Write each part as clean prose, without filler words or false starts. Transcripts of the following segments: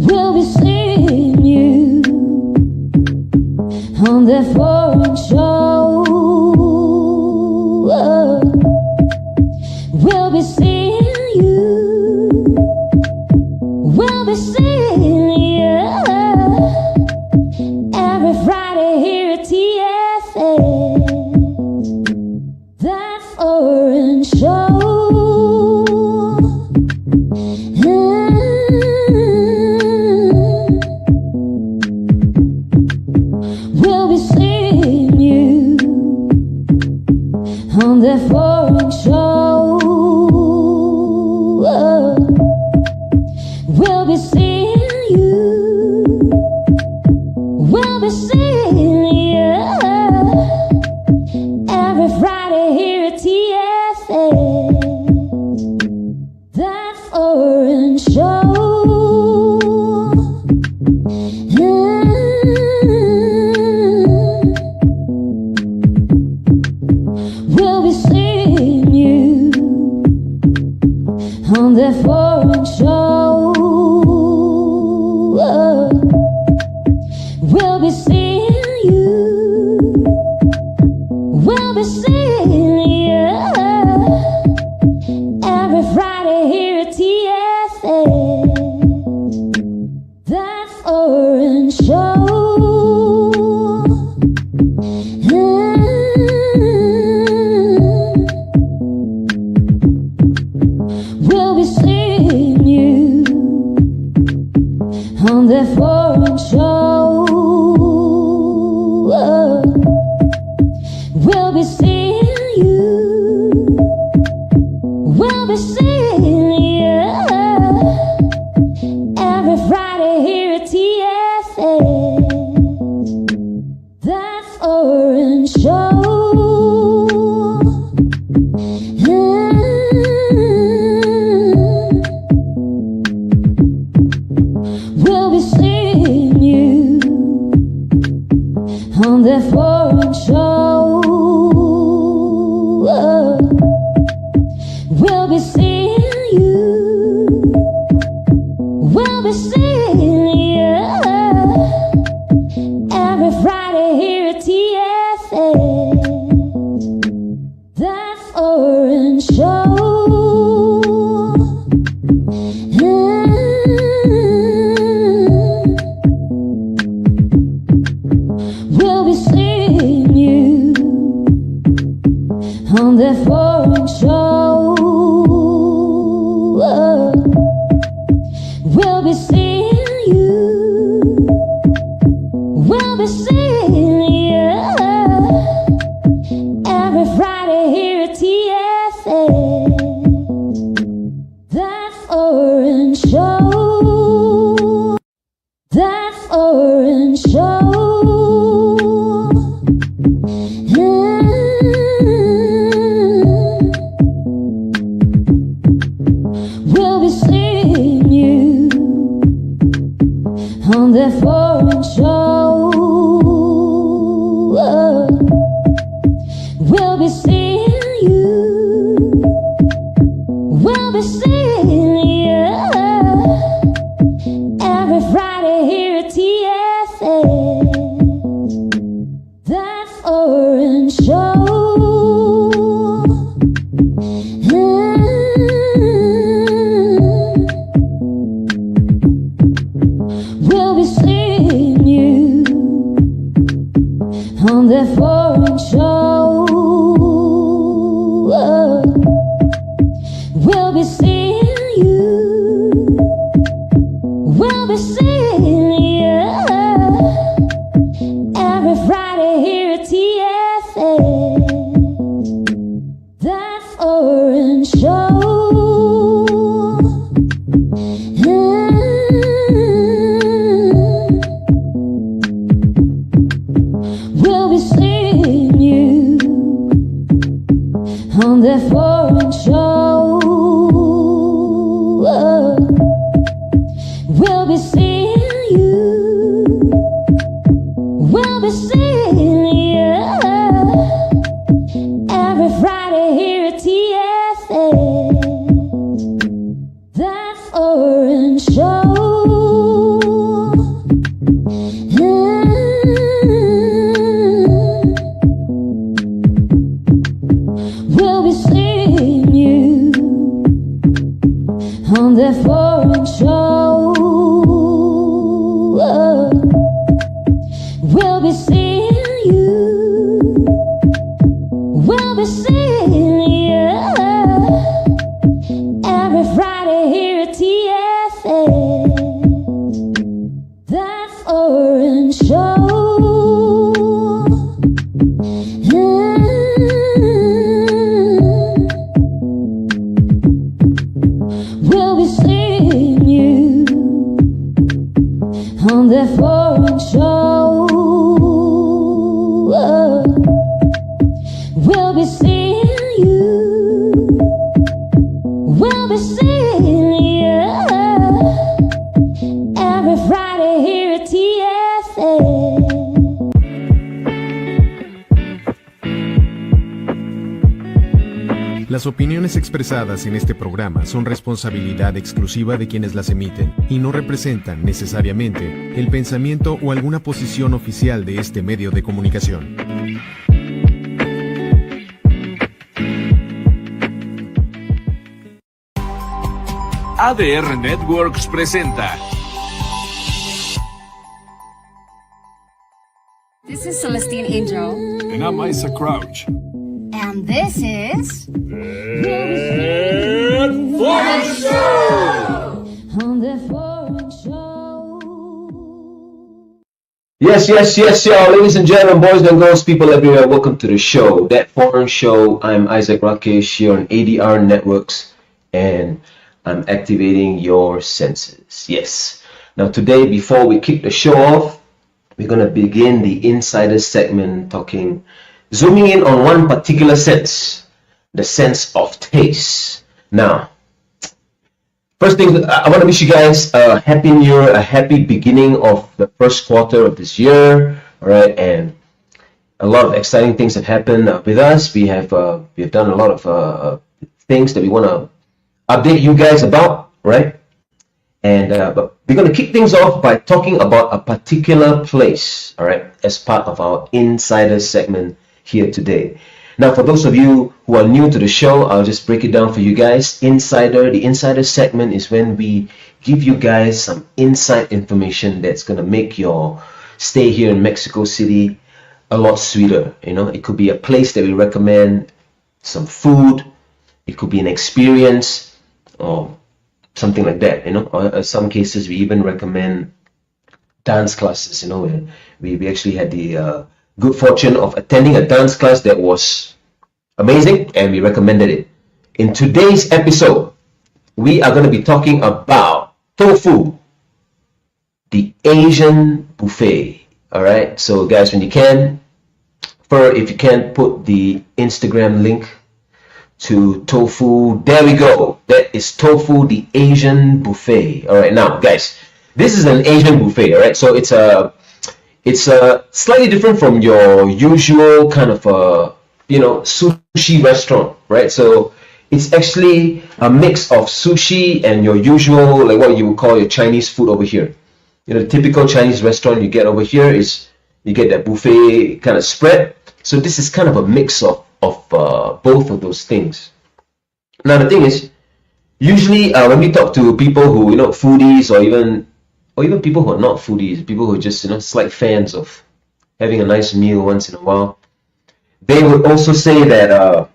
We'll be seeing you on that foreign show. We'll be seeing you. We'll be seeing you every Friday here at TFS. That foreign show. We'll be seeing you on that foreign show. We'll be seeing you. We'll be seeing you every Friday here at TFS. That foreign show. We'll be seeing you on that foreign show. We'll be seeing you. We'll be seeing you every Friday here at TFS. That foreign show. We'll be seeing you on that foreign show. We'll be seeing you. We'll be seeing you every Friday here at TFS. That foreign show. We'll be seeing you on that foreign show. We'll be seeing you. We'll be seeing you every Friday here at TFS. That foreign show. We'll be seeing you on that foreign show. We'll be seeing you. We'll be seeing you every Friday here at TFS. That foreign show. That foreign show. We'll be seeing you on that foreign show. We'll be seeing you. We'll be seeing you every Friday here at TFS. That foreign show. We'll be seeing you on that foreign show. We'll be seeing you. We'll be seeing you every Friday here at TFS. That foreign show. We'll be seeing you on that foreign show. We'll be seeing you. We'll be seeing you every Friday here. We'll be seeing you. We'll be seeing you every Friday here at TSA. Las opiniones expresadas en este programa son responsabilidad exclusiva de quienes las emiten y no representan necesariamente el pensamiento o alguna posición oficial de este medio de comunicación. ADR Networks presenta. This is Celestine Angel. And I'm Isaac Crouch. And this is... Foreign Show! On the Foreign Show. Yes, y'all. Ladies and gentlemen, boys and girls, people everywhere, welcome to the show, That Foreign Show. I'm Isaac Rakesh here on ADR Networks, and I'm activating your senses. Yes. Now today, before we kick the show off, we're going to begin the insider segment zooming in on one particular sense, the sense of taste. Now, first thing, I want to wish you guys a happy new year, a happy beginning of the first quarter of this year. All right, and a lot of exciting things have happened with us. We have done a lot of things that we want to update you guys about, right? And but we're going to kick things off by talking about a particular place, all right, as part of our insider segment here today. Now, for those of you who are new to the show, I'll just break it down for you guys. The insider segment is when we give you guys some inside information that's going to make your stay here in Mexico City a lot sweeter. You know, it could be a place that we recommend, some food, it could be an experience, or something like that, you know. Or in some cases, we even recommend dance classes, you know, where we actually had the good fortune of attending a dance class that was amazing, and we recommended it. In today's episode, we are going to be talking about tofu, the Asian buffet. All right, so guys, when you can, if you can, put the Instagram link to tofu. There we go. That is tofu, the Asian buffet. All right, now guys, this is an Asian buffet. All right, so it's slightly different from your usual kind of sushi restaurant, right? So it's actually a mix of sushi and your usual, like what you would call your Chinese food over here. You know, the typical Chinese restaurant you get over here is you get that buffet kind of spread. So this is kind of a mix of both of those things. Now the thing is, usually when we talk to people who, you know, foodies, or even people who are not foodies, people who are just, you know, slight fans of having a nice meal once in a while, they would also say that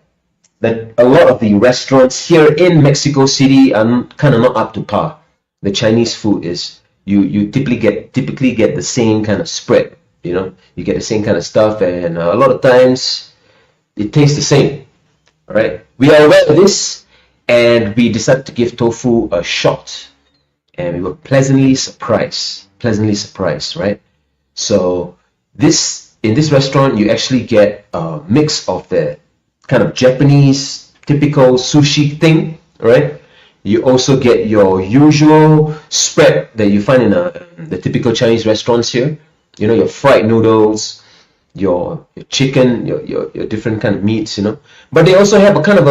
that a lot of the restaurants here in Mexico City are kind of not up to par. The Chinese food is you typically get the same kind of spread. You know, you get the same kind of stuff, and a lot of times it tastes the same. All right, we are aware of this, and we decided to give tofu a shot, and we were pleasantly surprised, right? So in this restaurant, you actually get a mix of the kind of Japanese typical sushi thing, right? You also get your usual spread that you find in the typical Chinese restaurants here. You know, your fried noodles, your chicken, your different kind of meats, you know. But they also have a kind of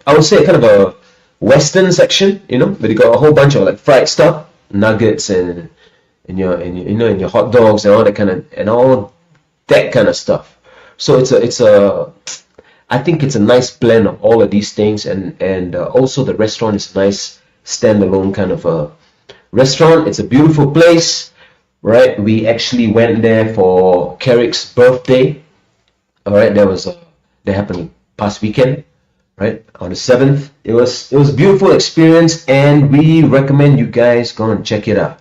I would say a kind of a Western section, you know, where they got a whole bunch of like fried stuff, nuggets and your hot dogs and all that kind of stuff. So I think it's a nice blend of all of these things, and also the restaurant is a nice standalone kind of a restaurant. It's a beautiful place, right? We actually went there for Carrick's birthday. All right, that happened past weekend, right, on the 7th. It was a beautiful experience, and we recommend you guys go and check it out.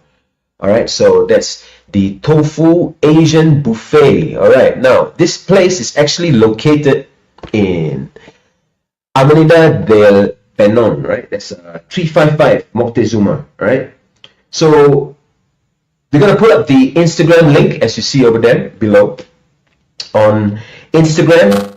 All right, so that's the Tofu Asian Buffet. All right, now this place is actually located in Avenida del Penon, right? That's 355 Moctezuma, right? So we're gonna put up the Instagram link as you see over there below. on Instagram.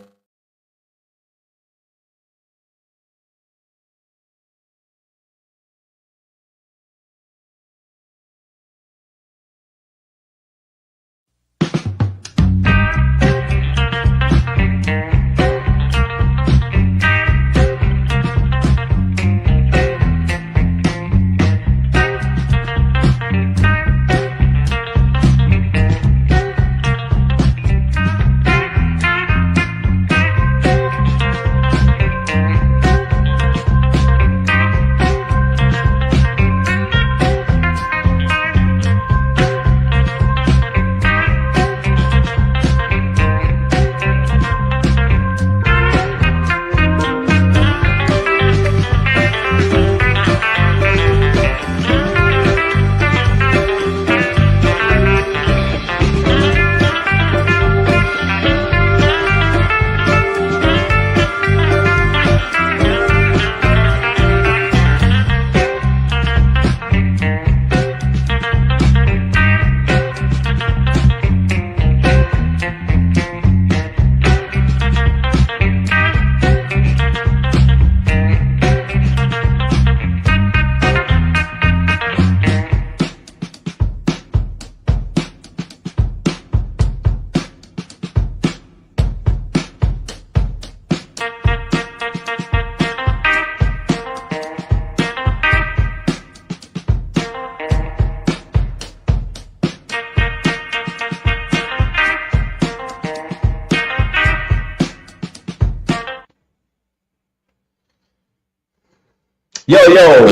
Yo,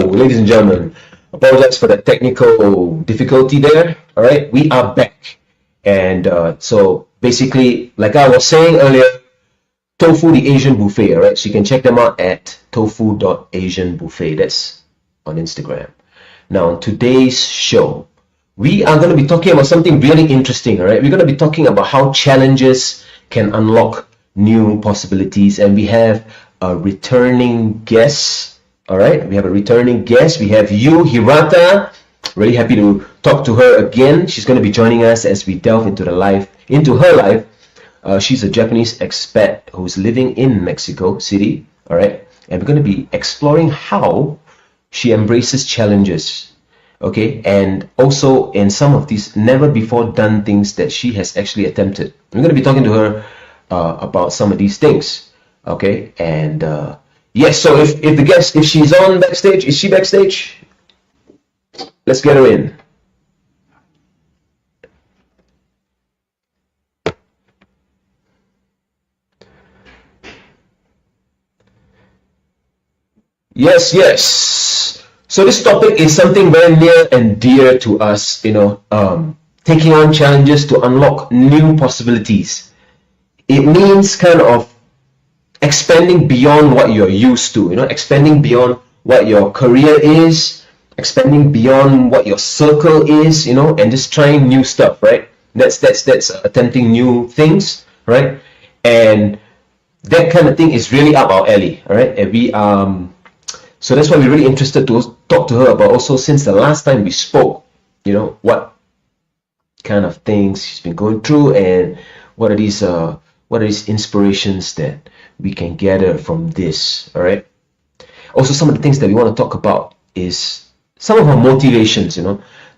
ladies and gentlemen, apologize for the technical difficulty there. All right, we are back. And so basically, like I was saying earlier, Tofu the Asian Buffet, all right? So you can check them out at tofu.asianbuffet. That's on Instagram. Now, on today's show, we are going to be talking about something really interesting, all right? We're going to be talking about how challenges can unlock new possibilities. And we have a returning guest. All right, we have a returning guest. We have you, Hirata. Really happy to talk to her again. She's going to be joining us as we delve into her life. She's a Japanese expat who's living in Mexico City. All right, and we're going to be exploring how she embraces challenges. Okay, and also in some of these never before done things that she has actually attempted. We're going to be talking to her about some of these things. Okay, and yes, so if she's on backstage, is she backstage? Let's get her in. Yes. So this topic is something very near and dear to us, taking on challenges to unlock new possibilities. It means kind of expanding beyond what you're used to, expanding beyond what your career is, expanding beyond what your circle is, and just trying new stuff, right? That's attempting new things, right? And that kind of thing is really up our alley, all right? And we so that's why we're really interested to talk to her about also, since the last time we spoke, what kind of things she's been going through and what are these inspirations that we can gather from this, all right? Also, some of the things that we want to talk about is some of her motivations,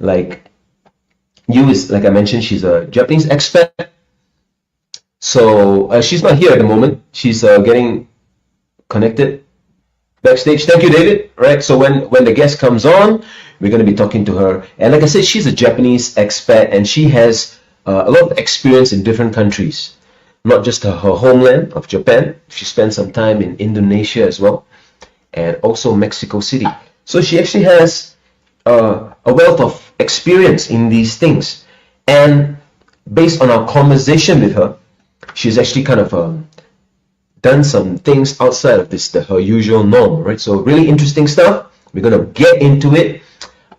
like like I mentioned, she's a Japanese expat. So she's not here at the moment. She's getting connected backstage. Thank you, David. All right, so when the guest comes on, we're going to be talking to her. And like I said, she's a Japanese expat and she has a lot of experience in different countries. Not just her homeland of Japan. She spent some time in Indonesia as well, and also Mexico City. So she actually has a wealth of experience in these things. And based on our conversation with her, she's actually kind of done some things outside of her usual norm, right? So really interesting stuff. We're going to get into it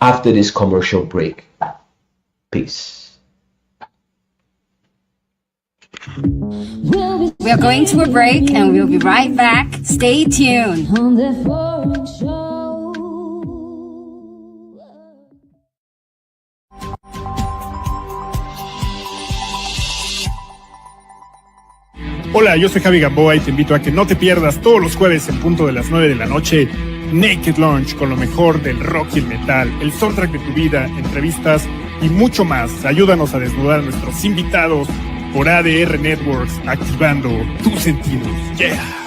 after this commercial break. Peace. We are going to a break and we'll be right back. Stay tuned. On the foreign show. Hola, yo soy Javi Gamboa y te invito a que no te pierdas todos los jueves en punto de las 9 de la noche Naked Lunch con lo mejor del rock y el metal, el soundtrack de tu vida, entrevistas y mucho más. Ayúdanos a desnudar a nuestros invitados por ADR Networks, activando tus sentidos. Yeah.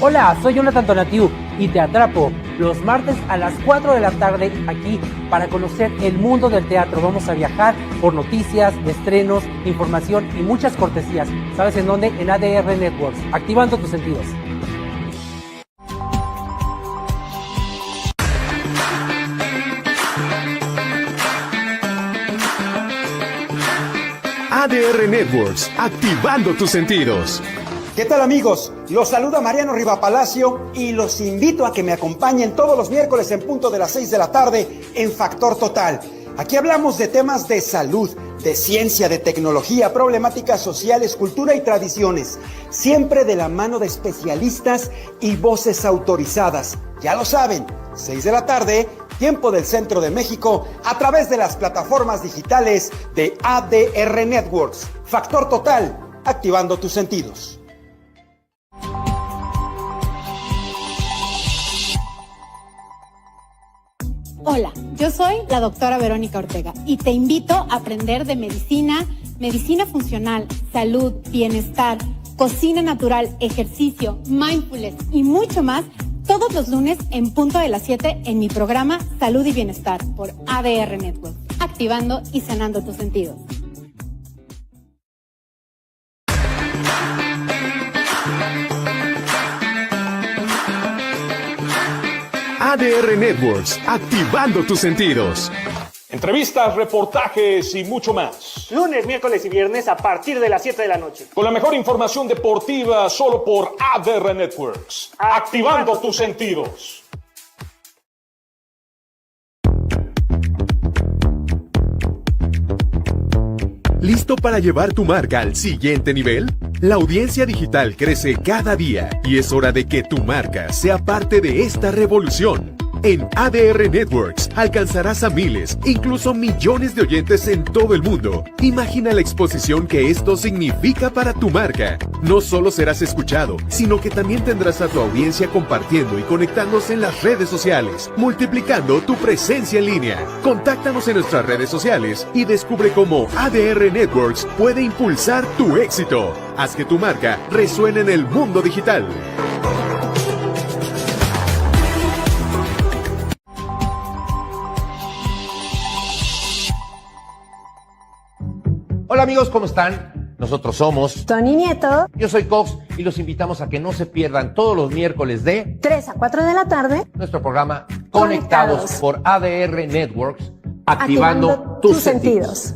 Hola, soy Jonathan Tonatiu y te atrapo los martes a las 4 de la tarde aquí para conocer el mundo del teatro. Vamos a viajar por noticias, estrenos, información y muchas cortesías. ¿Sabes en dónde? En ADR Networks, activando tus sentidos. ADR Networks, activando tus sentidos. ¿Qué tal, amigos? Los saluda Mariano Rivapalacio y los invito a que me acompañen todos los miércoles en punto de las 6 de la tarde en Factor Total. Aquí hablamos de temas de salud, de ciencia, de tecnología, problemáticas sociales, cultura y tradiciones, siempre de la mano de especialistas y voces autorizadas. Ya lo saben, 6 de la tarde, tiempo del Centro de México, a través de las plataformas digitales de ADR Networks. Factor Total, activando tus sentidos. Hola, yo soy la doctora Verónica Ortega y te invito a aprender de medicina, medicina funcional, salud, bienestar, cocina natural, ejercicio, mindfulness y mucho más todos los lunes en punto de las 7 en mi programa Salud y Bienestar por ADR Network, activando y sanando tus sentidos. ADR Networks, activando tus sentidos. Entrevistas, reportajes y mucho más. Lunes, miércoles y viernes a partir de las 7 de la noche. Con la mejor información deportiva solo por ADR Networks. Activando tus sentidos. ¿Listo para llevar tu marca al siguiente nivel? La audiencia digital crece cada día y es hora de que tu marca sea parte de esta revolución. En ADR Networks alcanzarás a miles, incluso millones de oyentes en todo el mundo. Imagina la exposición que esto significa para tu marca. No solo serás escuchado, sino que también tendrás a tu audiencia compartiendo y conectándose en las redes sociales, multiplicando tu presencia en línea. Contáctanos en nuestras redes sociales y descubre cómo ADR Networks puede impulsar tu éxito. Haz que tu marca resuene en el mundo digital. Hola amigos, ¿cómo están? Nosotros somos Tony Nieto. Yo soy Cox y los invitamos a que no se pierdan todos los miércoles de 3 a 4 de la tarde nuestro programa Conectados por ADR Networks, activando tus sentidos.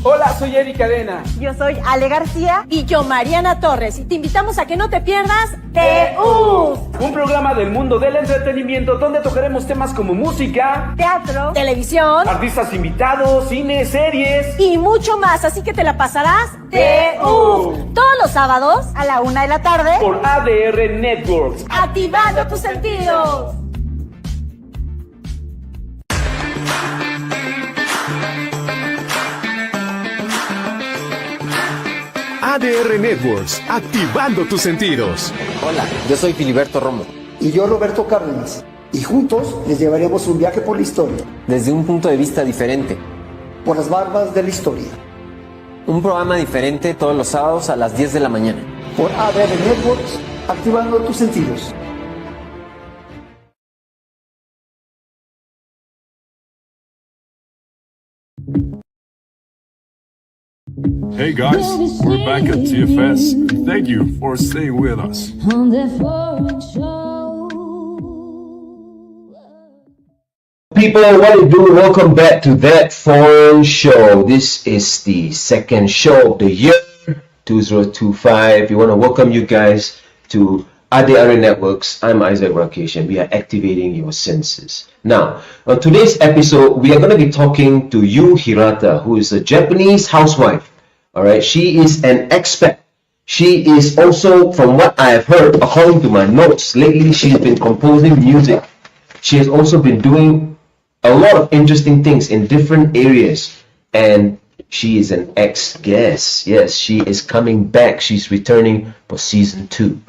Hola, soy Eric Cadena. Yo soy Ale García. Y yo, Mariana Torres. Y te invitamos a que no te pierdas TU, un programa del mundo del entretenimiento donde tocaremos temas como música, teatro, televisión, artistas invitados, cine, series y mucho más. Así que te la pasarás TU todos los sábados a la 1 de la tarde por ADR Networks, activando tus sentidos. ADR Networks, activando tus sentidos. Hola, yo soy Filiberto Romo. Y yo Roberto Cárdenas. Y juntos les llevaremos un viaje por la historia. Desde un punto de vista diferente. Por las barbas de la historia. Un programa diferente todos los sábados a las 10 de la mañana. Por ADR Networks, activando tus sentidos. Hey guys, we're back at TFS. Thank you for staying with us. On the foreign show. People, what to do? Welcome back to That Foreign Show. This is the second show of the year, 2025. We want to welcome you guys to ADR Networks. I'm Isaac Rakesh and we are activating your senses. Now, on today's episode, we are going to be talking to Yu Hirata, who is a Japanese housewife. All right, she is an expert She is also, from what I have heard, according to my notes, lately she's been composing music. She has also been doing a lot of interesting things in different areas. And she is an ex-guest. Yes, she is coming back. She's returning for season 2.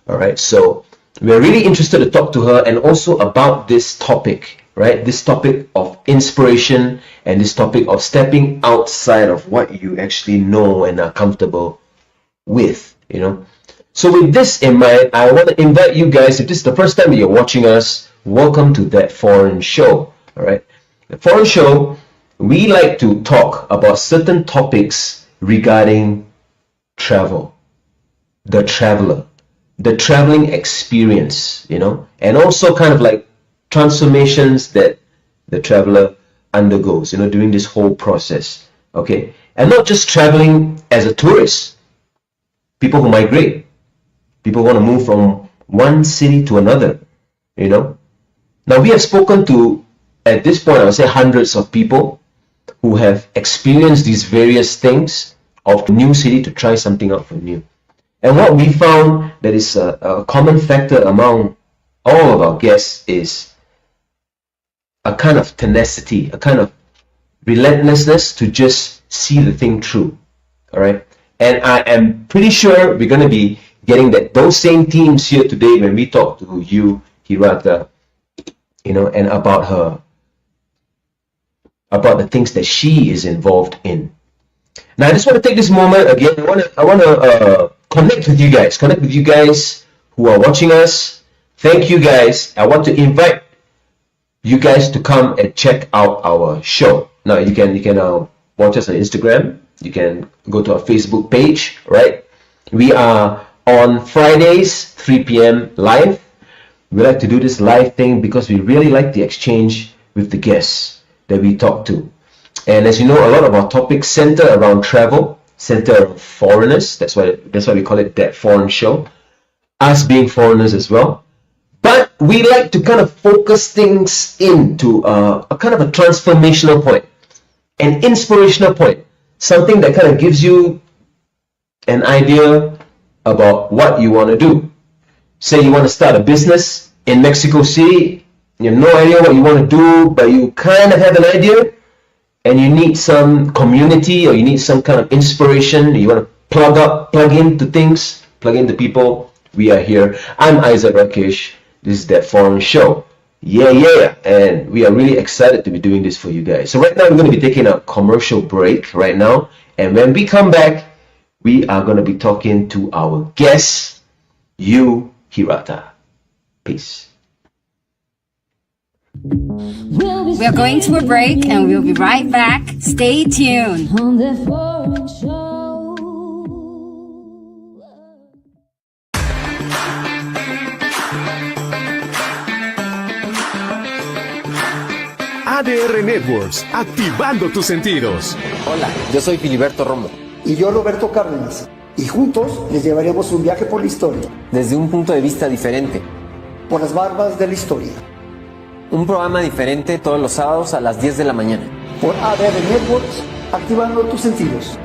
All right, so we're really interested to talk to her and also about this topic, right? This topic of inspiration and this topic of stepping outside of what you actually know and are comfortable with, you know. So with this in mind, I want to invite you guys, if this is the first time that you're watching us, welcome to That Foreign Show. All right, The Foreign Show, we like to talk about certain topics regarding travel, the traveler, the traveling experience, you know, and also kind of like transformations that the traveler undergoes, you know, during this whole process. Okay, and not just traveling as a tourist. People who migrate, people who want to move from one city to another, you know. Now we have spoken to, at this point, I would say hundreds of people who have experienced these various things of a new city to try something out for new. And what we found that is a common factor among all of our guests is a kind of tenacity, a kind of relentlessness to just see the thing through. All right. And I am pretty sure we're going to be getting those same themes here today when we talk to you, Hirata, you know, and about the things that she is involved in. Now, I just want to take this moment again. I want to connect with you guys who are watching us. Thank you guys. I want to invite you guys to come and check out our show. Now, you can watch us on Instagram. You can go to our Facebook page, right? We are on Fridays, 3 p.m. live. We like to do this live thing because we really like the exchange with the guests that we talk to. And as you know, a lot of our topics center around travel, center around foreigners. That's why we call it That Foreign Show. Us being foreigners as well. But we like to kind of focus things into a kind of a transformational point, an inspirational point. Something that kind of gives you an idea about what you want to do. Say you want to start a business in Mexico City, you have no idea what you want to do, but you kind of have an idea, and you need some community or you need some kind of inspiration, you want to plug into things, plug into people. We are here. I'm Isaac Rakesh. This is That Foreign Show. Yeah, and we are really excited to be doing this for you guys. So right now we're going to be taking a commercial break right now, and when we come back, we are going to be talking to our guest, Yu Hirata. Peace. We are going to a break and we'll be right back. Stay tuned. On The Foreign Show. ADR Networks, activando tus sentidos. Hola, yo soy Filiberto Romo. Y yo Roberto Cárdenas. Y juntos les llevaríamos un viaje por la historia. Desde un punto de vista diferente. Por las barbas de la historia. Un programa diferente todos los sábados a las 10 de la mañana. Por ADR Networks, activando tus sentidos.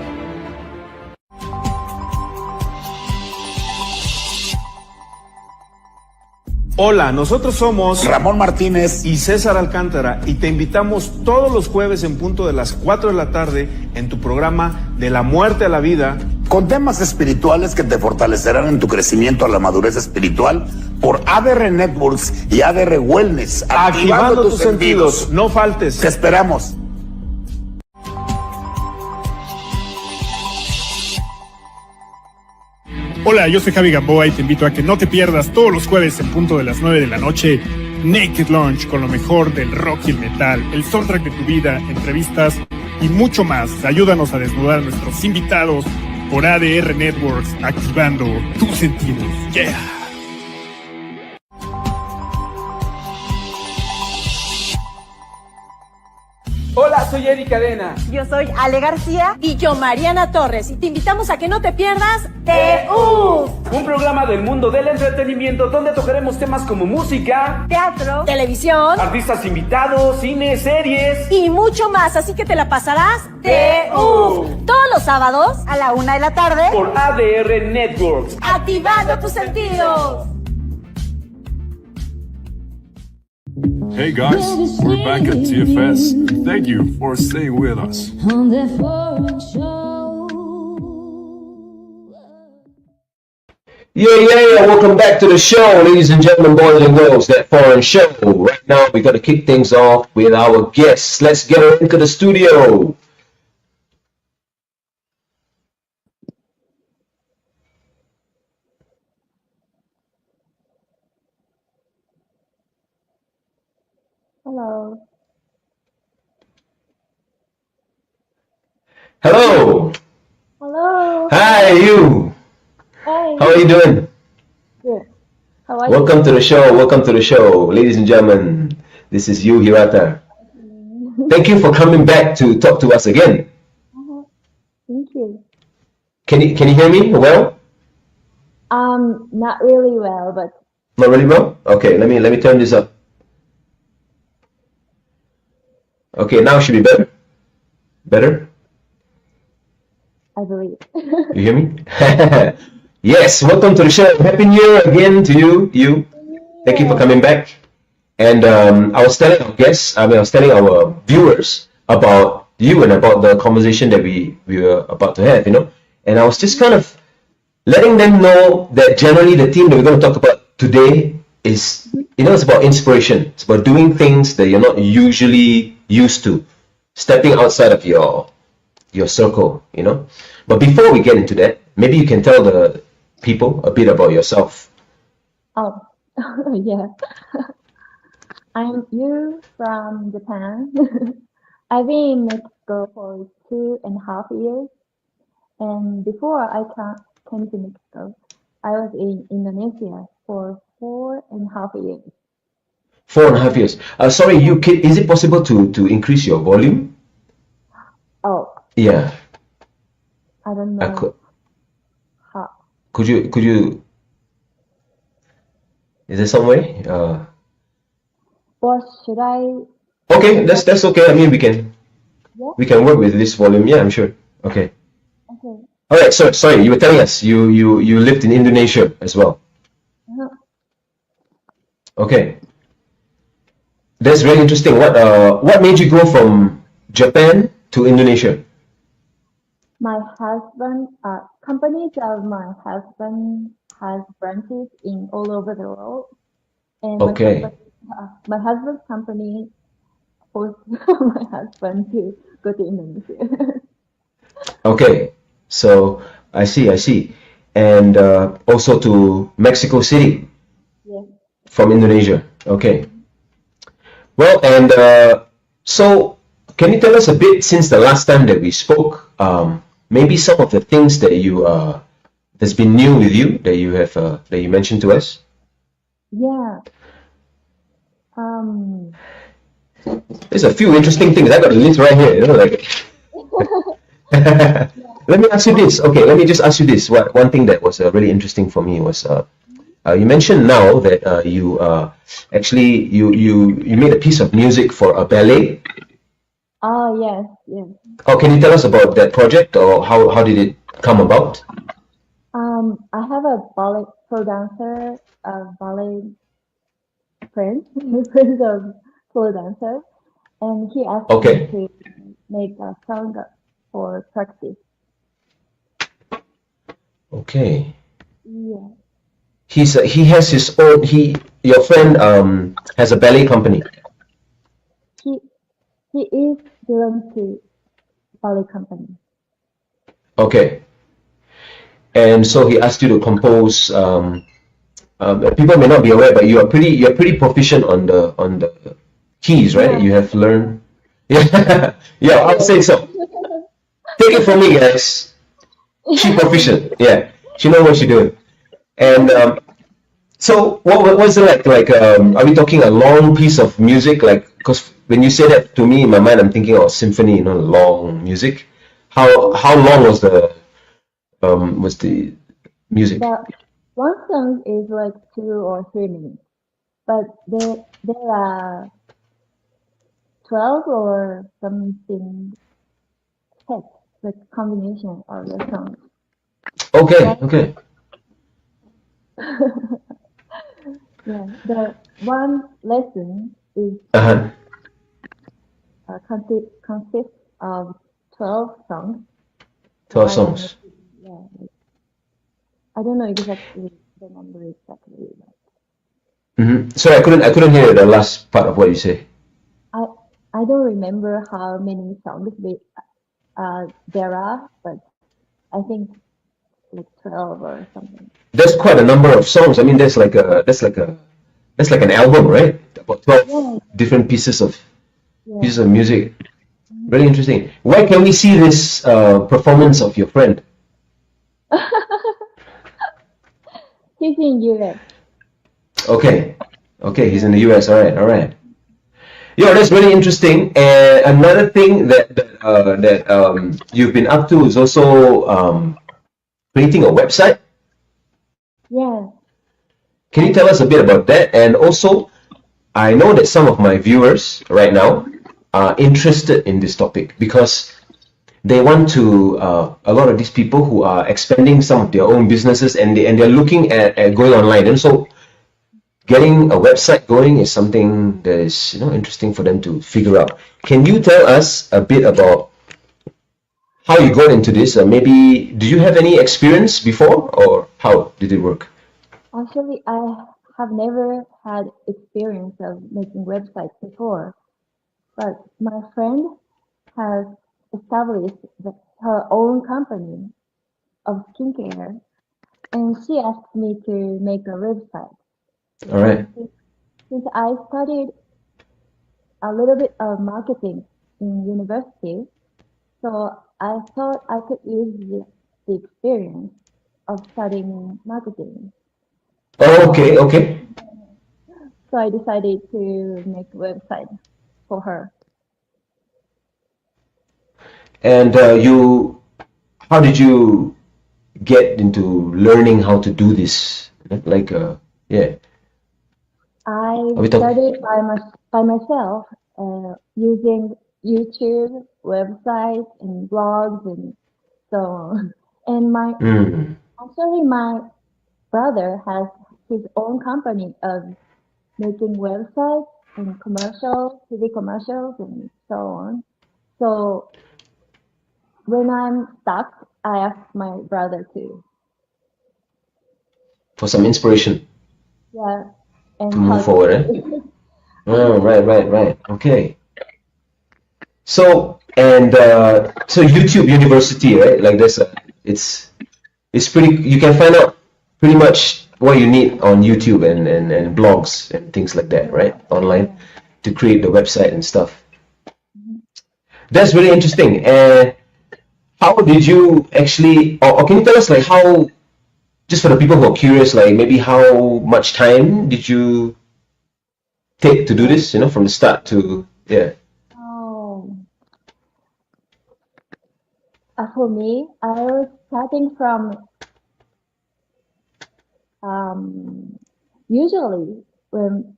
Hola, nosotros somos Ramón Martínez y César Alcántara y te invitamos todos los jueves en punto de las 4 de la tarde en tu programa De la Muerte a la Vida, con temas espirituales que te fortalecerán en tu crecimiento a la madurez espiritual por ADR Networks y ADR Wellness. activando tus sentidos. No faltes. Te esperamos. Hola, yo soy Javi Gamboa y te invito a que no te pierdas todos los jueves en punto de las 9 de la noche Naked Lunch con lo mejor del rock y el metal, el soundtrack de tu vida, entrevistas y mucho más. Ayúdanos a desnudar a nuestros invitados por ADR Networks, activando tus sentidos. Yeah. Hola, soy Eric Cadena. Yo soy Ale García. Y yo, Mariana Torres. Y te invitamos a que no te pierdas TU. Un programa del mundo del entretenimiento donde tocaremos temas como música, teatro, televisión, artistas invitados, cine, series y mucho más. Así que te la pasarás TU. Todos los sábados a la 1 de la tarde por ADR Networks. Activando tus sentidos. Hey guys, we're back at TFS. Thank you for staying with us. On the foreign show. Yeah, welcome back to the show, ladies and gentlemen, boys and girls, That Foreign Show. Right now, we got to kick things off with our guests. Let's get her into the studio. Hello. Hello. Hello. Hi, you. Hi. How are you doing? Good. How are Welcome you? to the show. Welcome to the show, ladies and gentlemen. This is Yu Hirata. Thank you for coming back to talk to us again. Thank you. Can you hear me well? Not really well, but Not really well? Okay, let me turn this up. Okay, now it should be better. Better? I believe. You hear me? Yes, welcome to the show. Happy New Year again to you. Thank you for coming back. And I was telling our guests, I was telling our viewers about you and about the conversation that we were about to have, And I was just kind of letting them know that generally the theme that we're going to talk about today is, it's about inspiration. It's about doing things that you're not usually used to, stepping outside of your circle, But before we get into that, maybe you can tell the people a bit about yourself. oh, yeah. I'm Yu from Japan. I've been in Mexico for 2.5 years, and before I came to Mexico, I was in Indonesia for 4.5 years. 4.5 years. Sorry, is it possible to increase your volume? Oh, Yeah. I don't I know could. how. Could you? Is there some way? What should I? Okay, that's okay. I mean, we can work with this volume. Yeah, I'm sure. Okay. Okay. All right. So sorry, you were telling us you lived in Indonesia as well. Uh-huh. Okay. That's very interesting. What made you go from Japan to Indonesia? My husband, companies of my husband has branches in all over the world, and Okay. my husband's company forced my husband to go to Indonesia. Okay. So I see. And also to Mexico City Yes. from Indonesia. Okay. Well, and so can you tell us a bit since the last time that we spoke? Maybe some of the things that that's been new with you that you have that you mentioned to us. Yeah. There's a few interesting things. I got a list right here. Let me ask you this. Okay, let me just ask you this. One thing that was really interesting for me was you mentioned now that you actually you made a piece of music for a ballet. Oh, yes. Oh, can you tell us about that project, or how did it come about? I have a ballet pro dancer, a ballet friend, friend of pro dancer, and he asked Okay. me to make a song for practice. Okay. Yeah. He has his own. Your friend has a ballet company. He is belong to ballet company. Okay. And so he asked you to compose. People may not be aware, but you're pretty proficient on the keys, right? You have learned. Yeah, yeah, I'll say so. Take it from me, guys. She's proficient. Yeah, she knows what she's doing. And So what was it like? Are we talking a long piece of music? Like, because when you say that to me in my mind, I'm thinking of symphony, long music. How long was the music? But one song is like 2 or 3 minutes, but there are 12 or something sets, like combination of the songs. Okay. Yeah, the one lesson is consists of 12 songs. 12 songs. Yeah, I don't know exactly the number exactly. Sorry, I couldn't hear the last part of what you say. I don't remember how many songs there are, but I think like 12 or something. That's quite a number of songs. I mean, that's like an album, right? About 12 different pieces of music. Very interesting. Where can we see this performance of your friend? He's in US. Okay, he's in the US. All right. Yeah, that's really interesting. And another thing that you've been up to is also creating a website. Yeah. Can you tell us a bit about that? And also, I know that some of my viewers right now are interested in this topic because they want to, a lot of these people who are expanding some of their own businesses and they're looking at going online. And so getting a website going is something that is interesting for them to figure out. Can you tell us a bit about how you got into this? Maybe, do you have any experience before, or how did it work? Actually, I have never had experience of making websites before, but my friend has established her own company of skincare, and she asked me to make a website. All right. Since I studied a little bit of marketing in university, so I thought I could use the experience of studying marketing. Oh, okay. So I decided to make a website for her. And how did you get into learning how to do this? I studied by myself using YouTube, websites, and blogs, and so on. And actually, my brother has his own company of making websites and commercials, TV commercials, and so on. So when I'm stuck, I ask my brother for some inspiration. Yeah. And to move forward, Oh, right. Okay. So YouTube University, right? Like this, it's pretty. You can find out pretty much what you need on YouTube and blogs and things like that, right? Online to create the website and stuff. That's really interesting. And how did you actually, or can you tell us like how? Just for the people who are curious, like maybe how much time did you take to do this, from the start to, For me, I was starting from, usually when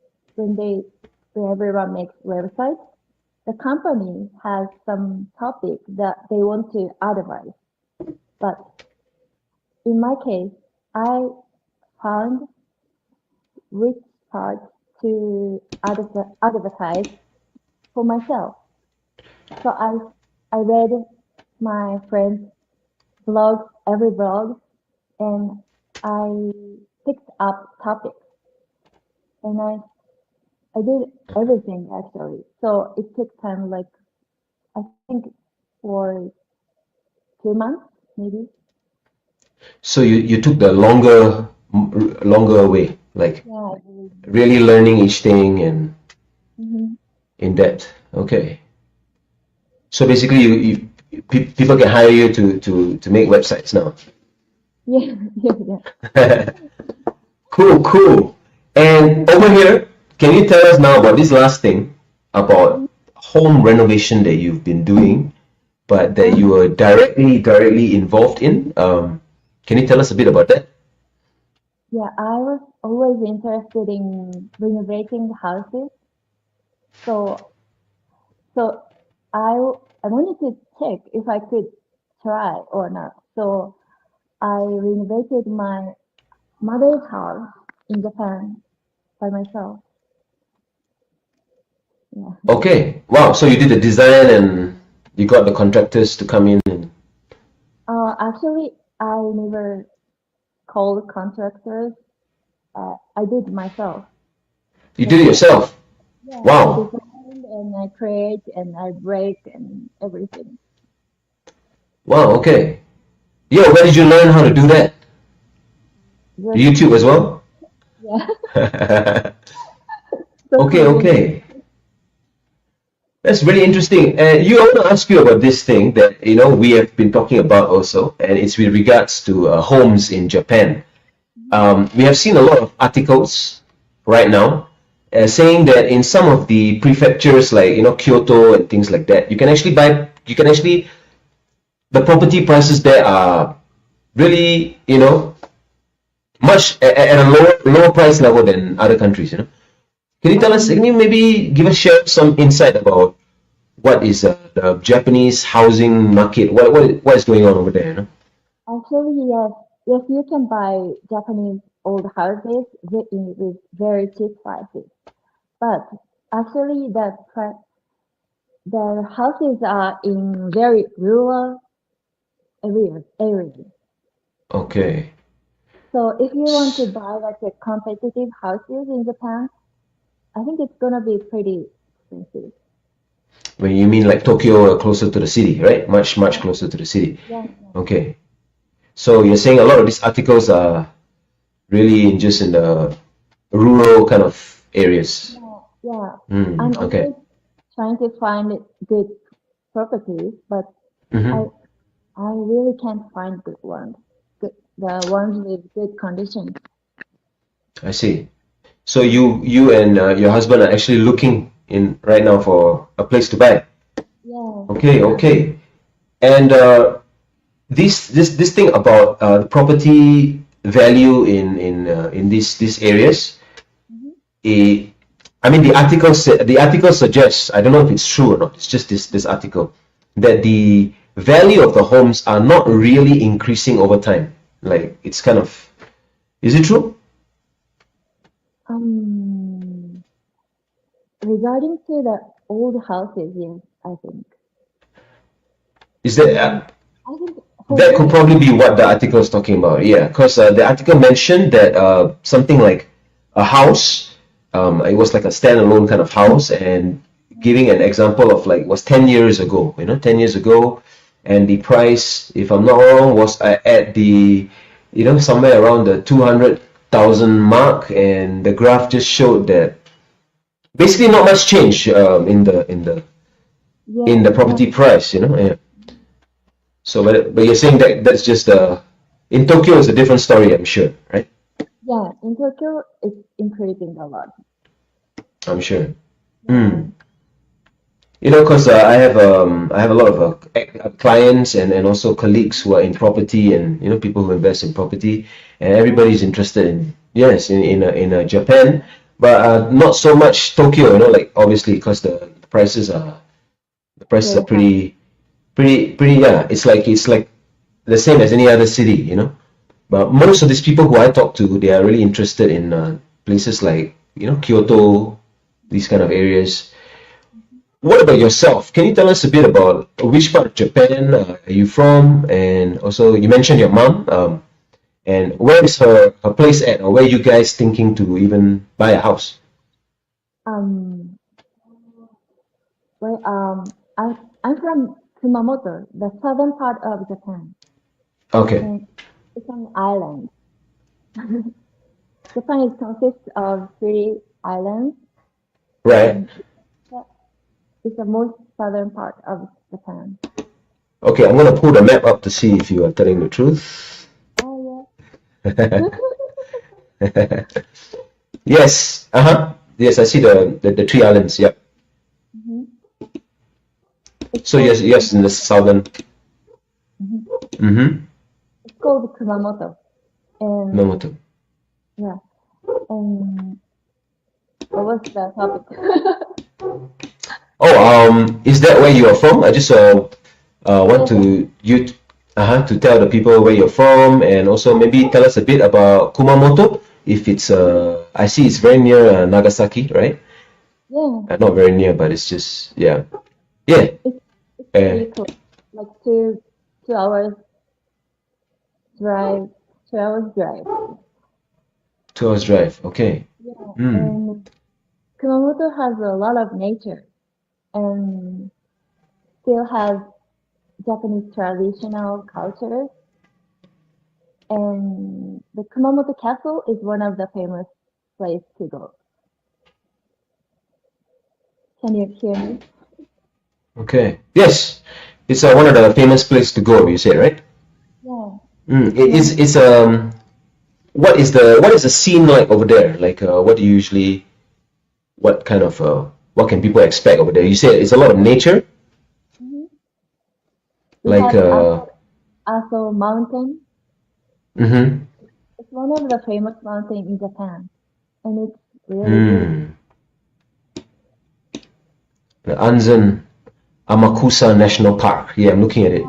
everyone makes websites, the company has some topic that they want to advertise. But in my case, I found which part to advertise for myself. So I read my friend's blog, every blog, and I picked up topics. And I did everything actually. So it took time, like I think for 2 months maybe. So you took the longer way, like really learning each thing and in depth. Okay. So basically, people can hire you to make websites now. Yeah. Cool. And over here, can you tell us now about this last thing about home renovation that you've been doing, but that you were directly involved in? Can you tell us a bit about that? Yeah, I was always interested in renovating houses. So I wanted to check if I could try or not. So I renovated my mother's house in Japan by myself. Yeah. Okay. Wow. So you did the design and you got the contractors to come in. And... Actually, I never called contractors. I did myself. You did it yourself? Yeah, Wow. I designed and I create and I break and everything. Wow. Okay. Yeah. Where did you learn how to do that? YouTube as well? Yeah. Okay. That's really interesting. And I want to ask you about this thing that we have been talking about also, and it's with regards to homes in Japan. We have seen a lot of articles right now saying that in some of the prefectures like Kyoto and things like that, the property prices there are really much at a lower price level than other countries. Can you tell us? Can you maybe share some insight about what is the Japanese housing market? What is going on over there? Actually, yes. Yes, you can buy Japanese old houses with very cheap prices. But actually, the houses are in very rural areas. Okay. So if you want to buy like a competitive houses in Japan, I think it's gonna be pretty expensive. When you mean like Tokyo, closer to the city, right? Much closer to the city. Yeah. Okay. So you're saying a lot of these articles are really just in the rural kind of areas. Yeah. I'm okay. always trying to find good properties, but I really can't find good ones. The ones with good conditions. I see. So you and your husband are actually looking in right now for a place to buy. Yeah. Okay. And this thing about the property value in these areas, I mean the article suggests, I don't know if it's true or not, it's just this article, that the value of the homes are not really increasing over time. Like it's kind of, is it true? Regarding to the old houses, yes, I think. Is that I think that could probably be what the article is talking about? Yeah, because the article mentioned that something like a house, it was like a standalone kind of house, and giving an example of like, it was 10 years ago, 10 years ago, and the price, if I'm not wrong, was at the, somewhere around the 200,000 mark, and the graph just showed that basically not much change in the property price, Yeah. So, but you're saying that that's just in Tokyo it's a different story, I'm sure, right? Yeah, in Tokyo it's increasing a lot. I'm sure. Because I have a lot of clients and also colleagues who are in property, and people who invest in property, and everybody's interested in Japan, but not so much Tokyo. Like obviously because the prices are pretty. Yeah, it's like the same as any other city. But most of these people who I talk to, they are really interested in places like Kyoto, these kind of areas. What about yourself? Can you tell us a bit about which part of Japan are you from? And also, you mentioned your mom. And where is her place at, or where are you guys thinking to even buy a house? I'm from Kumamoto, the southern part of Japan. Okay. And it's an island. Japan consists of 3 islands. Right. It's the most southern part of Japan. Okay, I'm going to pull the map up to see if you are telling the truth. Oh, yeah. Yes. Yes, I see the three islands. Yep. So yes, in the southern. It's called Kumamoto. And Kumamoto. yeah. And what was the topic? Is that where you are from? I just want to to tell the people where you're from, and also maybe tell us a bit about Kumamoto. If it's I see it's very near Nagasaki, right? Yeah. Not very near, but it's just yeah. It's pretty close. Like 2 hours drive. 2 hours drive. 2 hours drive. Okay. Yeah. And Kumamoto has a lot of nature, and still has Japanese traditional cultures. And the Kumamoto Castle is one of the famous places to go. Can you hear me? Okay. Yes, it's one of the famous places to go. You say, right? Yeah. It's what is the scene like over there? Like what do you usually, what kind of what can people expect over there? You say it's a lot of nature. Like Aso Mountain. It's one of the famous mountains in Japan, and it's really beautiful. The Anzen Amakusa National Park. Yeah, I'm looking at it.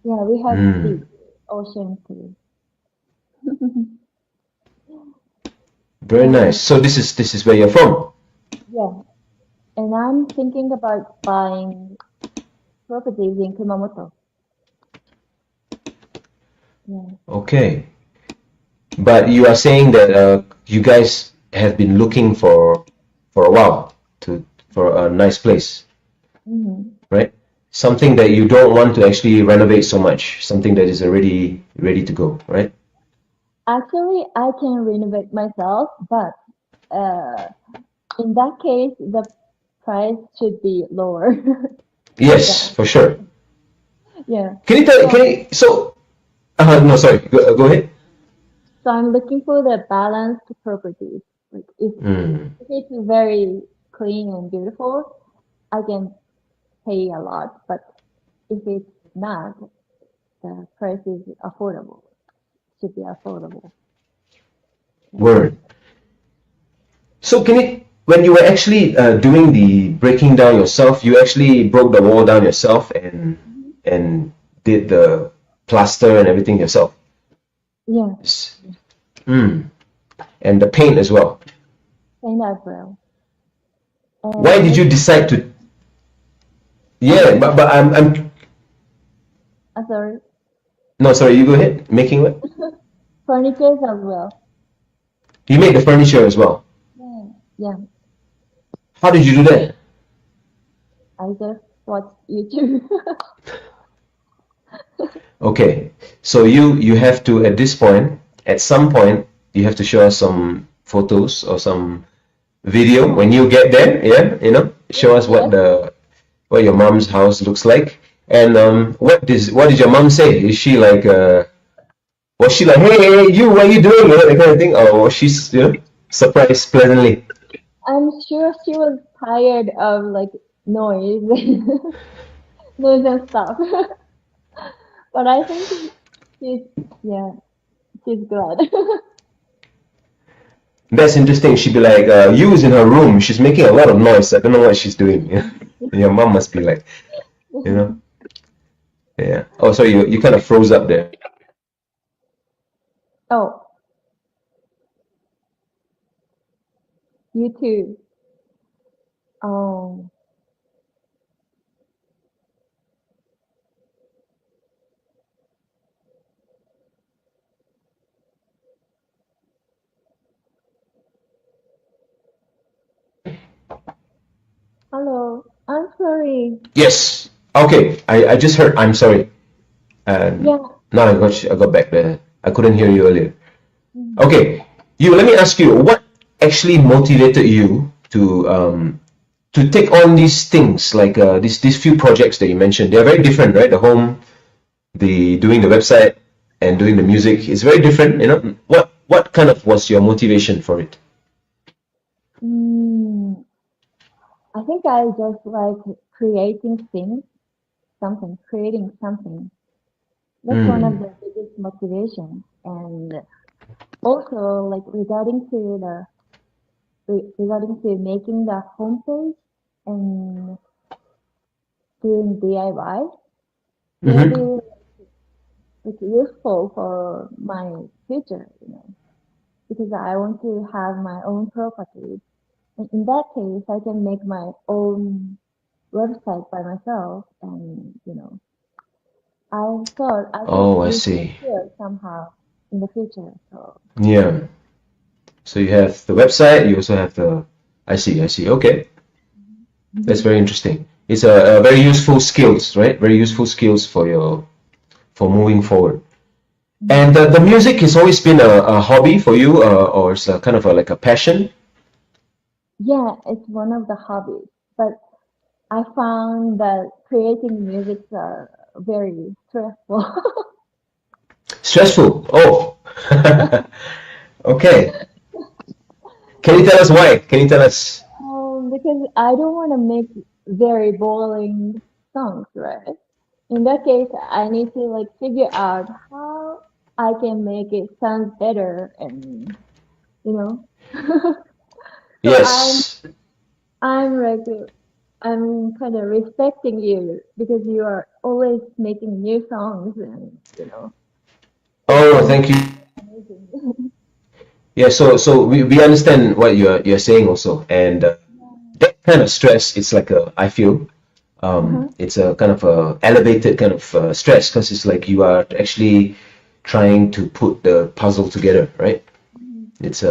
Yeah, we have sea, ocean too. Very nice. So this is where you're from. Yeah, and I'm thinking about buying properties in Kumamoto. Yeah. Okay. But you are saying that you guys have been looking for a while for a nice place, right? Something that you don't want to actually renovate so much, something that is already ready to go, right? Actually, I can renovate myself, but in that case, the price should be lower. Yes, for sure. Yeah. Can you tell? So, no, sorry. Go ahead. So I'm looking for the balanced properties. Like if it's very clean and beautiful, I can pay a lot. But if it's not, the price is affordable. Should be affordable. Word. So when you were actually doing the breaking down yourself, you actually broke the wall down yourself and did the plaster and everything yourself. Yes. And the paint as well. Paint as well. Why did you decide to? Yeah, but I'm. Sorry. No, sorry. You go ahead. Making what? Furniture as well. You made the furniture as well. Yeah. How did you do that? I just watched YouTube. Okay, so you have to at some point you have to show us some photos or some video when you get there. Yeah, show us what your mom's house looks like. And what did your mom say? Is she like was she like, hey you, what are you doing? That kind of thing, or was she surprised pleasantly? I'm sure she was tired of like noise and stuff. But I think she's glad. That's interesting. She'd be like, you is in her room. She's making a lot of noise. I don't know what she's doing. Your mom must be like, Yeah. Oh, so you kind of froze up there. Oh. You too. Hello. I'm sorry. Yes. Okay. I just heard. I'm sorry. Now I got back there. I couldn't hear you earlier. Okay. Let me ask you, what actually motivated you to take on these things, like these few projects that you mentioned? They're very different, right? The home, doing the website, and doing the music is very different. What kind of was your motivation for it? I think I just like creating things, creating something. That's one of the biggest motivations. And also, like regarding to making the homepage and doing DIY, maybe it's useful for my future, because I want to have my own property. And in that case, I can make my own website by myself, and I thought I could use it here somehow in the future. So Yeah. So you have the website, you also have the. I see. Okay, that's very interesting. It's a very useful skills, right? Very useful skills for moving forward. And the music has always been a hobby for you, or it's a kind of like a passion. yeah, it's one of the hobbies. But I found that creating music are very stressful. Stressful. Oh. Okay. Can you tell us why? Can you tell us? Because I don't want to make very boring songs, right? In that case, I need to like figure out how I can make it sound better, and So Yes. I'm kind of respecting you because you are always making new songs, and Oh, thank you. amazing. Yeah, so we understand what you're saying also, and that kind of stress, it's like I feel, it's a kind of a elevated kind of stress, because it's like you are actually trying to put the puzzle together, right? It's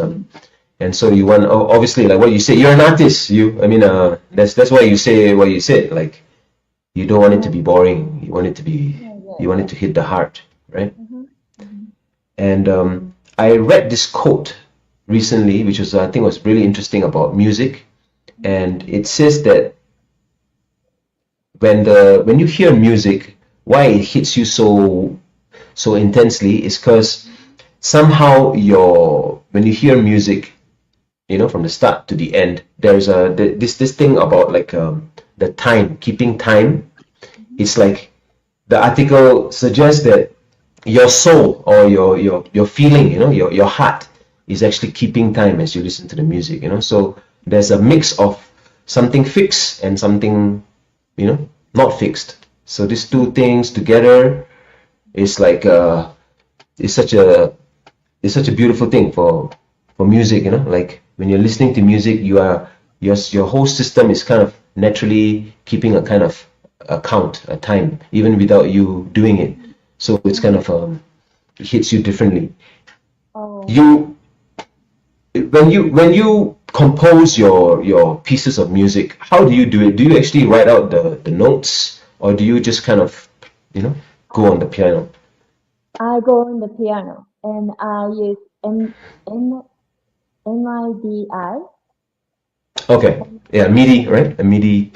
and so you want, obviously, like what you say, you're an artist. That's why you say what you said. Like you don't want it to be boring. You want it to be, you want it to hit the heart, right? And I read this quote recently, which was I think was really interesting about music, and it says that when you hear music, why it hits you so intensely is because somehow when you hear music, from the start to the end, there's this thing about like the time, keeping time. It's like the article suggests that your soul or your feeling, your heart is actually keeping time as you listen to the music, So there's a mix of something fixed and something, not fixed. So these two things together is like it's such a beautiful thing for music, Like when you're listening to music, your whole system is kind of naturally keeping a kind of a count, a time, even without you doing it. So it's kind of it hits you differently. When you compose your pieces of music, how do you do it? Do you actually write out the notes, or do you just kind of go on the piano? I go on the piano and I use MIDI. Okay, yeah, MIDI, right? A MIDI.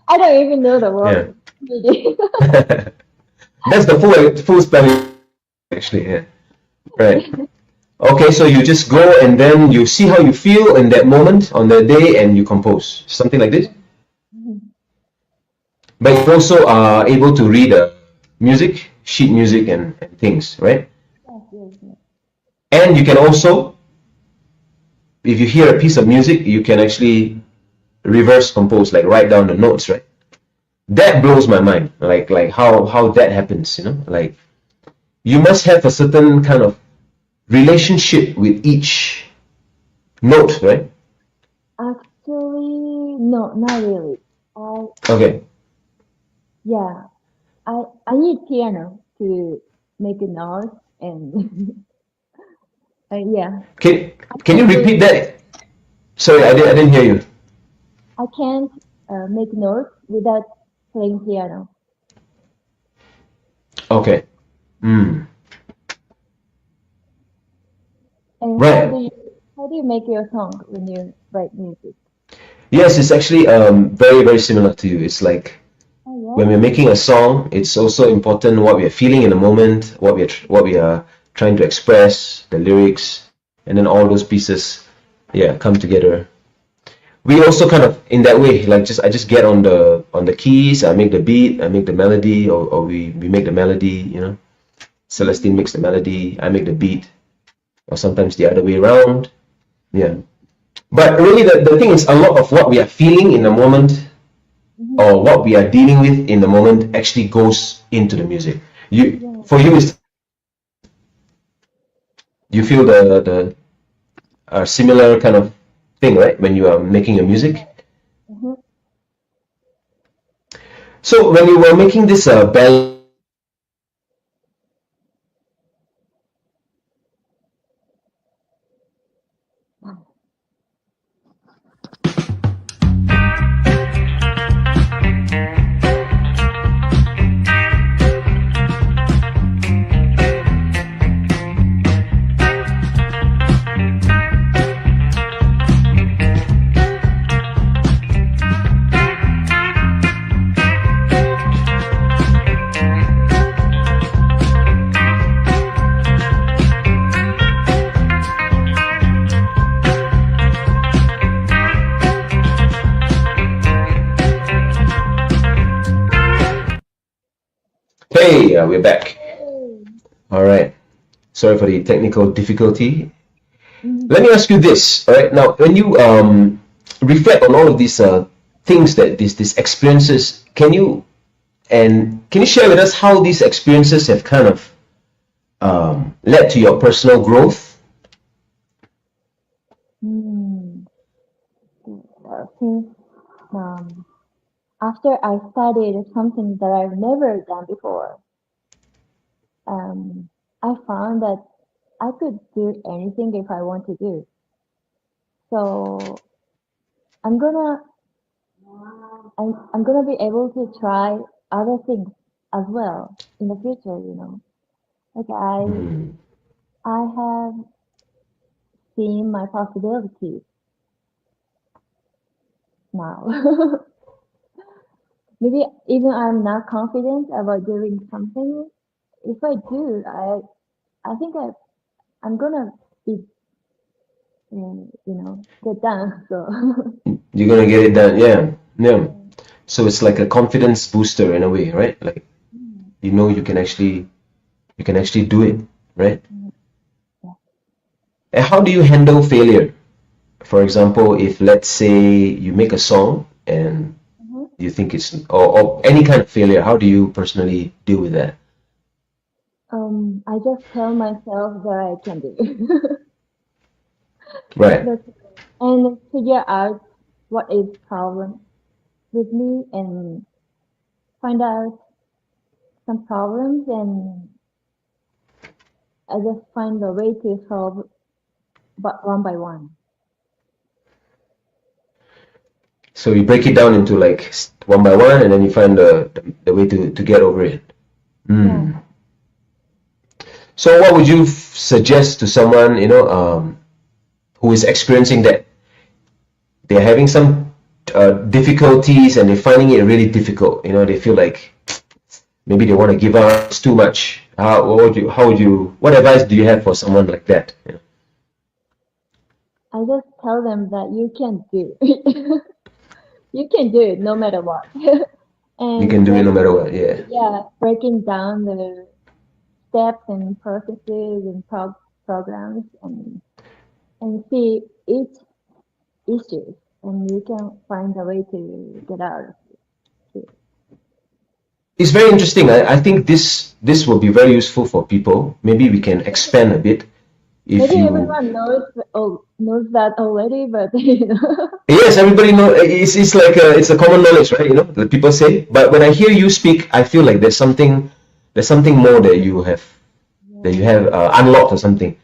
I don't even know the word. MIDI. That's the full spelling, actually. Yeah. Right. Okay, so you just go and then you see how you feel in that moment on that day, and you compose something like this. But you also are able to read music, sheet music, and things, right? Yes. And you can also, if you hear a piece of music, you can actually reverse compose, like write down the notes, right? That blows my mind, like how that happens, Like you must have a certain kind of relationship with each note, right? Actually, no, not really. Okay. Yeah, I need piano to make a note, and yeah. Can you repeat that? Sorry, I didn't hear you. I can't make notes without playing piano. Okay. And Right. how do you make your song when you write music? Yes, it's actually very, very similar to you. It's like when we're making a song, it's also important what we are feeling in the moment, what we are trying to express, the lyrics, and then all those pieces yeah, come together. We also kind of in that way, like I just get on the keys, I make the beat, I make the melody, or we make the melody, you know. Celestine makes the melody, I make the beat, or sometimes the other way around. Yeah. But really the thing is, a lot of what we are feeling in the moment, or what we are dealing with in the moment, actually goes into the music. For you, you feel the similar kind of thing, right? When you are making your music. So when you were making this ballad, hey, we're back. All right. Sorry for the technical difficulty. Let me ask you this. All right. Now, when you reflect on all of these things that these experiences, can you share with us how these experiences have kind of led to your personal growth? Since after I studied something that I've never done before, I found that I could do anything if I want to do. So I'm gonna be able to try other things as well in the future. You know, like I have seen my possibilities now. Maybe even I'm not confident about doing something. If I do, I think I'm gonna be, get done. So You're gonna get it done, yeah. So it's like a confidence booster in a way, right? Like you know you can actually do it, right? And how do you handle failure? For example, if let's say you make a song and you think it's or any kind of failure, how do you personally deal with that? I just tell myself that I can do it. Right. And figure out what is problem with me and find out some problems, and I just find a way to solve but one by one. So you break it down into like one by one, and then you find the way to get over it. So what would you suggest to someone, who is experiencing that? They're having some difficulties and they're finding it really difficult. They feel like maybe they want to give up. It's too much. What advice do you have for someone like that? I just tell them that you can do it. You can do it no matter what. And you can do it no matter what, yeah. Yeah, breaking down the steps and processes and programs and see each issue, and you can find a way to get out of it. It's very interesting. I think this will be very useful for people. Maybe we can expand a bit. Maybe everyone knows that already, but Yes, everybody knows. It's like it's a common knowledge, right? That people say. But when I hear you speak, I feel like there's something more that you have unlocked or something.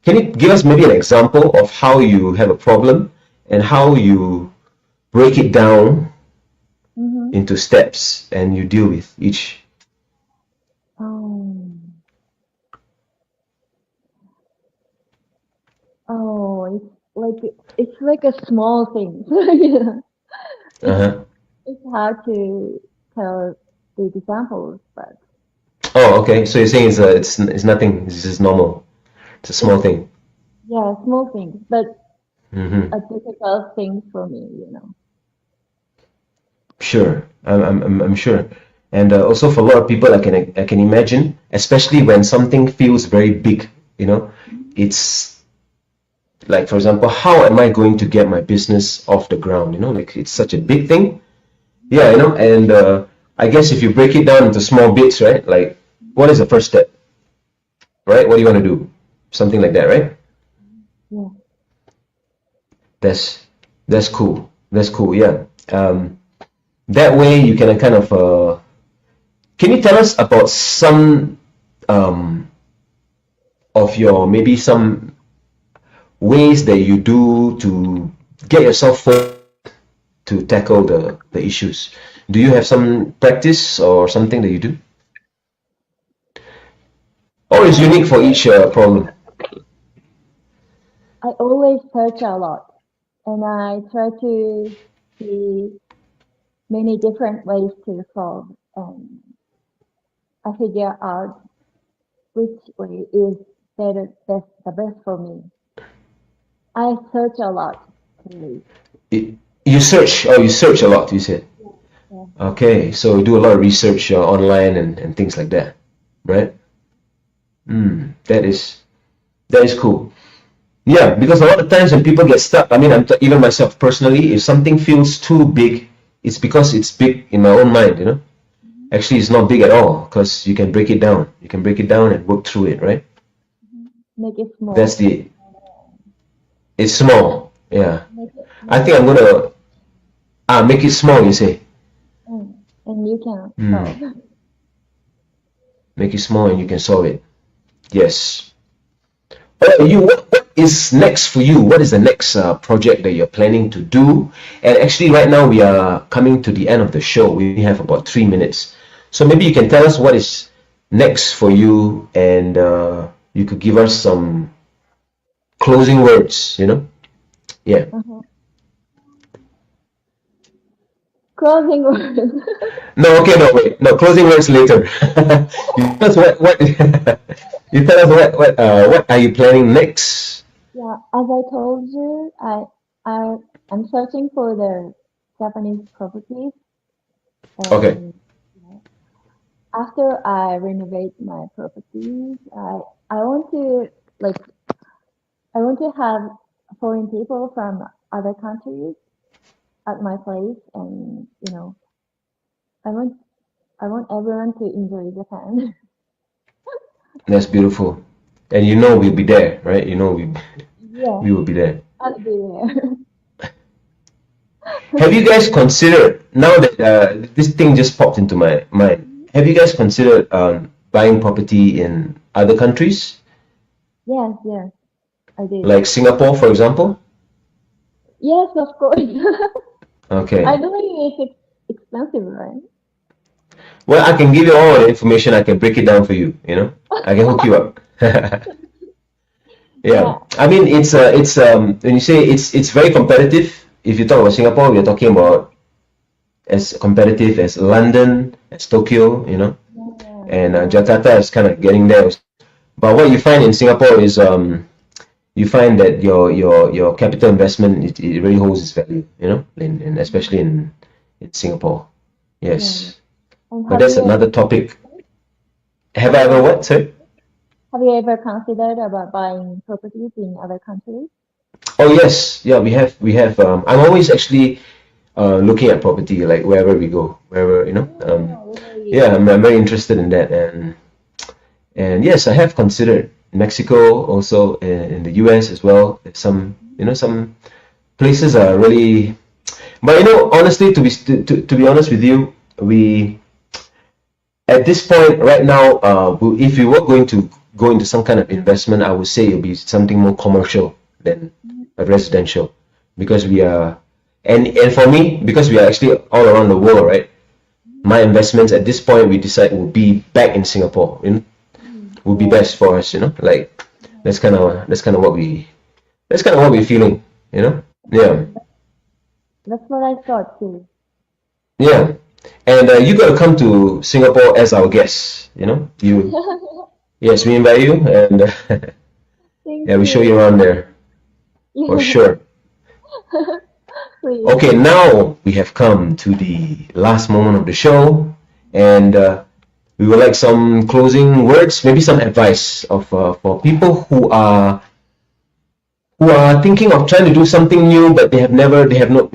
Can you give us maybe an example of how you have a problem and how you break it down into steps and you deal with each? It's like a small thing. It's hard to tell the examples, but. Oh, okay. So you're saying it's nothing. It's just normal. It's a small thing. Yeah, small things, but Mm-hmm. a difficult thing for me, Sure, I'm sure, and also for a lot of people, I can imagine, especially when something feels very big, it's like, for example, how am I going to get my business off the ground? Like it's such a big thing, and I guess if you break it down into small bits, right? Like, what is the first step, right? What do you want to do? Something like that, right? Yeah. That's cool. That's cool. Yeah. That way you can kind of. Can you tell us about some of your maybe some ways that you do to get yourself to tackle the issues? Do you have some practice or something that you do? Or is unique for each problem? I always search a lot, and I try to see many different ways to solve, and I figure out which way is the best for me. I search a lot, really. You search a lot, you said. Yeah. Okay, so you do a lot of research online and things like that, right? That is cool. Yeah, because a lot of times when people get stuck, I mean, even myself personally, if something feels too big, it's because it's big in my own mind, Actually, it's not big at all, because you can break it down. You can break it down and work through it, right? Make it small. It's small, yeah. I think I'm gonna make it small, you say. And you can solve. Make it small and you can solve it. Yes. What is next for you? What is the next project that you're planning to do? And actually, right now we are coming to the end of the show. We have about 3 minutes, so maybe you can tell us what is next for you, and you could give us some closing words. Yeah. Closing words. No, wait. No, closing words later. You tell us what you tell us what are you planning next? Yeah, as I told you, I'm searching for the Japanese properties. Okay. After I renovate my properties, I want to have foreign people from other countries at my place, and I want everyone to enjoy Japan. That's beautiful, and we'll be there, right? We will be there. I'll be there. Have you guys considered, now that this thing just popped into my mind, have you guys considered buying property in other countries? Yes, I did. Like Singapore, for example? Yes, of course. Okay. I don't think it's expensive, right? Well, I can give you all the information. I can break it down for you. I can hook you up. Yeah. I mean, it's when you say it's very competitive. If you talk about Singapore, we're talking about as competitive as London, as Tokyo, and Jakarta is kind of getting there. But what you find in Singapore is you find that your capital investment it really holds its value, and especially in Singapore. Yes. But that's another topic. Have I ever what, sir? Have you ever considered about buying properties in other countries? Oh yes, yeah, we have. I'm always actually looking at property, like wherever we go, yeah, I'm very interested in that, and yes, I have considered Mexico, also in the US as well. Some places are really, but honestly, to be honest with you, we at this point right now, if we were going to go into some kind of investment, I would say it would be something more commercial than a residential, because we are, and for me, because we are actually all around the world, right? My investments at this point, we decide will be back in Singapore. Would be best for us, like that's kind of what we're feeling, Yeah. That's what I thought too. Yeah, and you got to come to Singapore as our guest, You, yes, we invite you, and yeah, we show you around there for sure. Please. Okay, now we have come to the last moment of the show, and we would like some closing words, maybe some advice of for people who are thinking of trying to do something new, but they have no,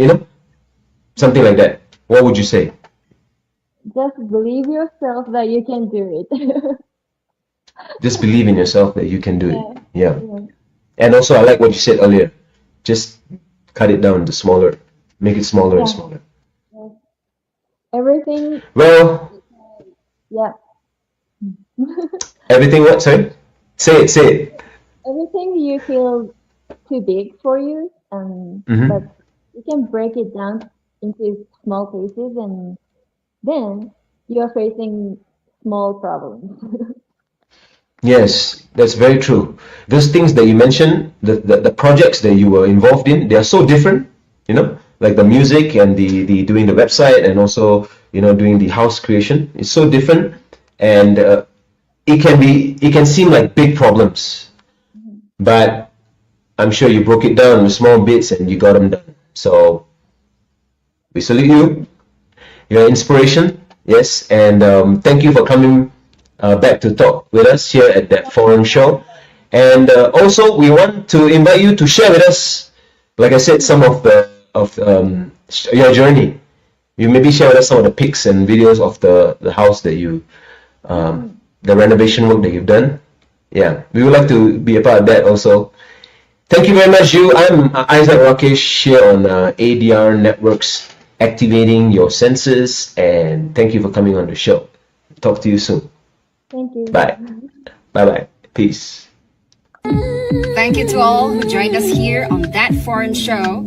something like that. What would you say? Just believe yourself that you can do it. Just believe in yourself that you can do it. Yeah. And also, I like what you said earlier. Just cut it down to smaller, make it smaller and smaller. Everything. Well. Yeah. Everything what? Sorry? Say it. Everything you feel too big for you, but you can break it down into small pieces, and then you are facing small problems. Yes, that's very true. Those things that you mentioned, the projects that you were involved in, they are so different, like the music and the doing the website, and also, doing the house creation. It's so different, and it can seem like big problems, but I'm sure you broke it down into small bits and you got them done. So we salute you. You're an inspiration. Yes, and thank you for coming back to talk with us here at That Forum Show. And also, we want to invite you to share with us, like I said, some of your journey. You maybe share with us some of the pics and videos of the house that you, the renovation work that you've done. Yeah, we would like to be a part of that also. Thank you very much, you. I'm Isaac Rakesh here on ADR Networks, activating your senses, and thank you for coming on the show. Talk to you soon. Thank you. Bye. Bye-bye. Peace. Thank you to all who joined us here on That Foreign Show.